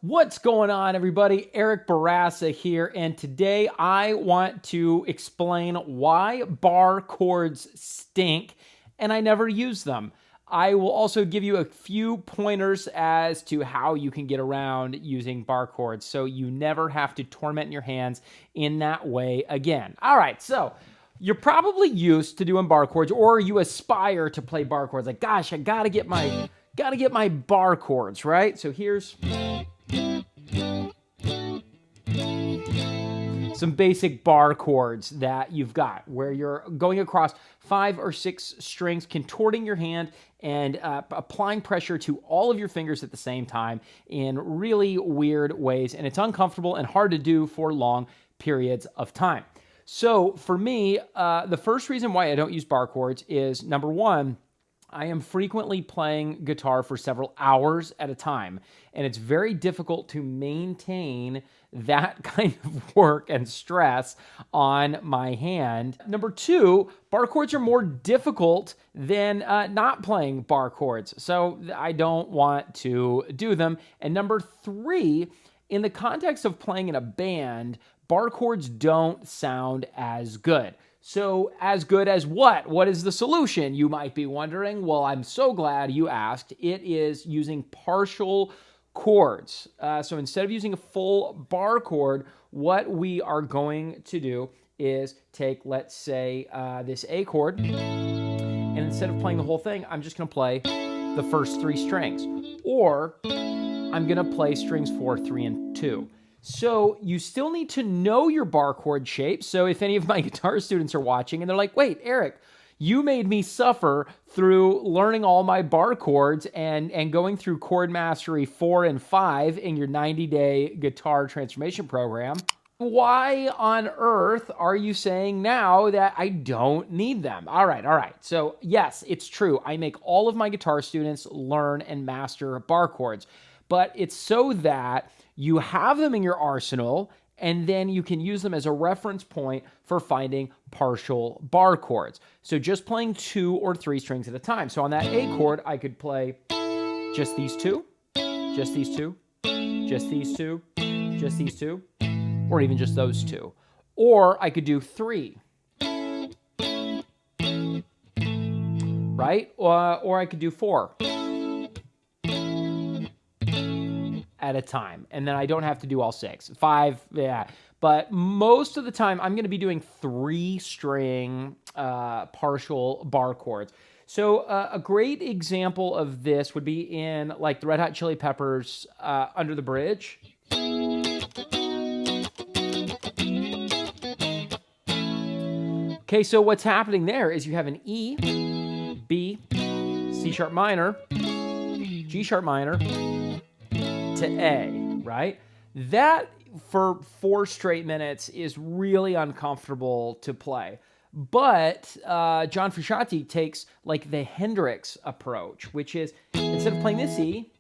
What's going on, everybody? Eric Bourassa here, and today I want to explain why bar chords stink and I never use them. I will also give you a few pointers as to how you can get around using bar chords so you never have to torment your hands in that way again. All right, so you're probably used to doing bar chords, or you aspire to play bar chords. Like, gosh, I gotta get my bar chords, right? So here's some basic bar chords that you've got where you're going across 5 or 6 strings, contorting your hand and applying pressure to all of your fingers at the same time in really weird ways. And it's uncomfortable and hard to do for long periods of time. So for me, the first reason why I don't use bar chords is, number one, I am frequently playing guitar for several hours at a time, and it's very difficult to maintain that kind of work and stress on my hand. Number two, bar chords are more difficult than not playing bar chords, so I don't want to do them. And number three, in the context of playing in a band, bar chords don't sound as good. So as good as what? What is the solution? You might be wondering. Well, I'm so glad you asked. It is using partial chords. So instead of using a full bar chord, what we are going to do is take, let's say, this A chord, and instead of playing the whole thing, I'm just going to play the first 3 strings. Or I'm going to play strings 4, 3, and 2. So you still need to know your bar chord shape. So if any of my guitar students are watching and they're like, wait, Eric, you made me suffer through learning all my bar chords and going through chord mastery 4 and 5 in your 90-day guitar transformation program. Why on earth are you saying now that I don't need them? All right. So yes, it's true. I make all of my guitar students learn and master bar chords, but it's so that you have them in your arsenal, and then you can use them as a reference point for finding partial bar chords. So just playing 2 or 3 strings at a time. So on that A chord, I could play just these 2, just these 2, just these 2, just these 2, or even just those 2. Or I could do 3, right? Or I could do 4. At a time, and then I don't have to do all 6. 5, yeah. But most of the time, I'm going to be doing 3-string partial bar chords. So a great example of this would be in like the Red Hot Chili Peppers' Under the Bridge. Okay, so what's happening there is you have an E, B, C sharp minor, G sharp minor, to A, right? That for 4 straight minutes is really uncomfortable to play. But John Frusciante takes like the Hendrix approach, which is instead of playing this E,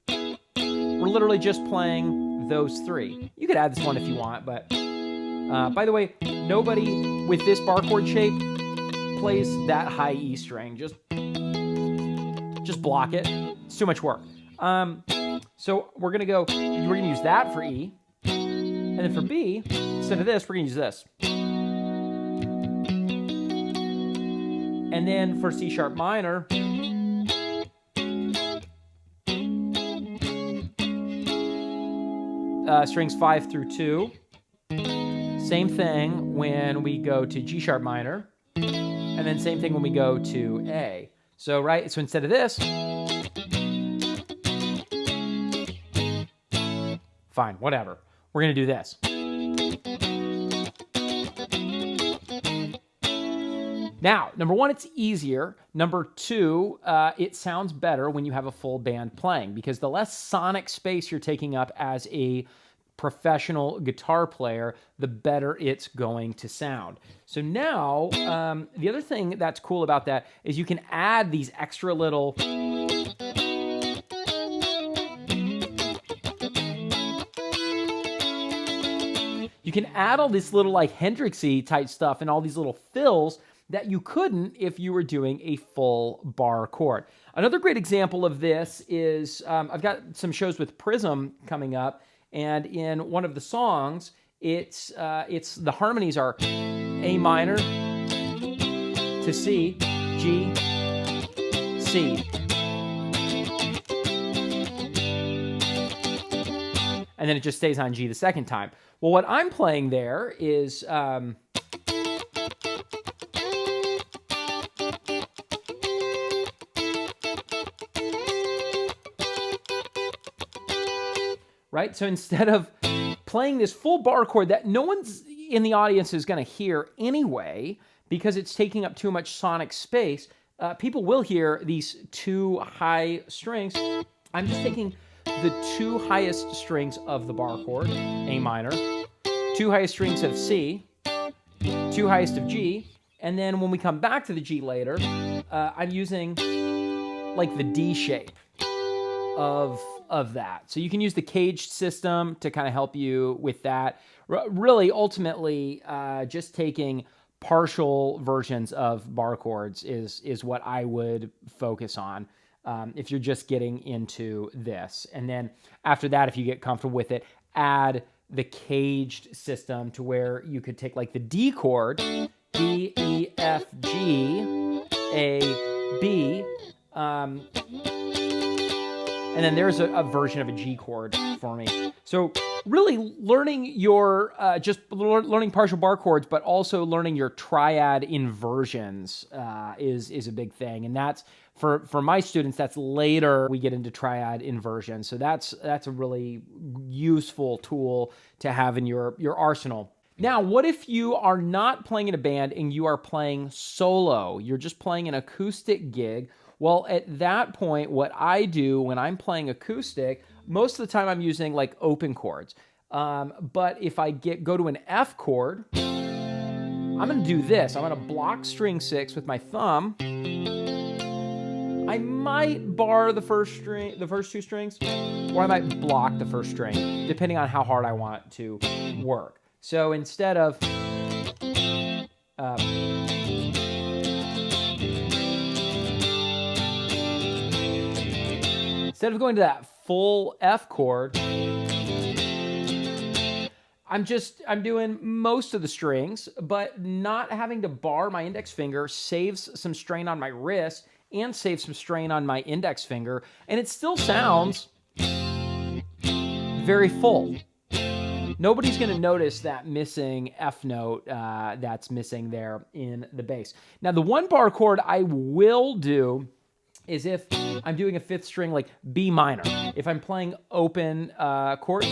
we're literally just playing those 3. You could add this one if you want, but by the way, nobody with this bar chord shape plays that high E string. Just block it. It's too much work. So we're going to use that for E. And then for B, instead of this, we're going to use this. And then for C sharp minor, strings 5 through 2. Same thing when we go to G sharp minor. And then same thing when we go to A. So, right, so instead of this, fine, whatever. We're going to do this. Now, number one, it's easier. Number two, it sounds better when you have a full band playing because the less sonic space you're taking up as a professional guitar player, the better it's going to sound. So now, the other thing that's cool about that is you can add these extra little you can add all this little like Hendrixy type stuff and all these little fills that you couldn't if you were doing a full bar chord. Another great example of this is I've got some shows with Prism coming up, and in one of the songs, it's the harmonies are A minor to C, G, C. And then it just stays on G the second time. Well, what I'm playing there is right? So instead of playing this full bar chord that no one's in the audience is going to hear anyway, because it's taking up too much sonic space, people will hear these two high strings. I'm just taking the two highest strings of the bar chord, A minor, two highest strings of C, two highest of G, and then when we come back to the G later, I'm using like the D shape of that. So you can use the caged system to kind of help you with that. Really, ultimately, just taking partial versions of bar chords is what I would focus on if you're just getting into this. And then after that, if you get comfortable with it, add the caged system to where you could take like the D chord, D, E, F, G, A, B, and then there's a version of a G chord for me. So really learning your, just learning partial bar chords, but also learning your triad inversions is a big thing. And that's, for my students, that's later we get into triad inversion. So that's a really useful tool to have in your arsenal. Now, what if you are not playing in a band and you are playing solo? You're just playing an acoustic gig. Well, at that point, what I do when I'm playing acoustic, most of the time I'm using like open chords. But if I go to an F chord, I'm going to do this. I'm going to block string 6 with my thumb. I might bar the first two strings, or I might block the first string, depending on how hard I want it to work. So instead of going to that full F chord, I'm doing most of the strings, but not having to bar my index finger saves some strain on my wrist and saves some strain on my index finger, and it still sounds very full. Nobody's going to notice that missing F note that's missing there in the bass. Now, the one bar chord I will do is if I'm doing a fifth string like B minor. If I'm playing open chords,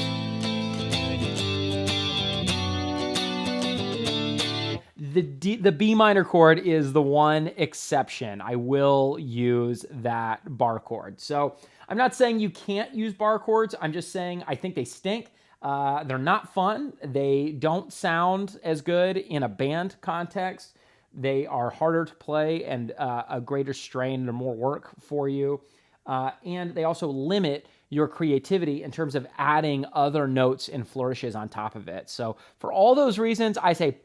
the B minor chord is the one exception. I will use that bar chord. So I'm not saying you can't use bar chords. I'm just saying I think they stink. They're not fun. They don't sound as good in a band context. They are harder to play and a greater strain and more work for you. And they also limit your creativity in terms of adding other notes and flourishes on top of it. So for all those reasons, I say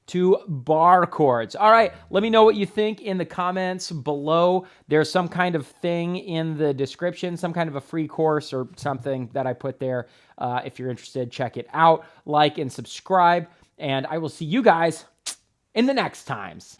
to bar chords. All right, let me know what you think in the comments below. There's some kind of thing in the description, some kind of a free course or something that I put there. If you're interested, check it out. Like and subscribe, and I will see you guys in the next times.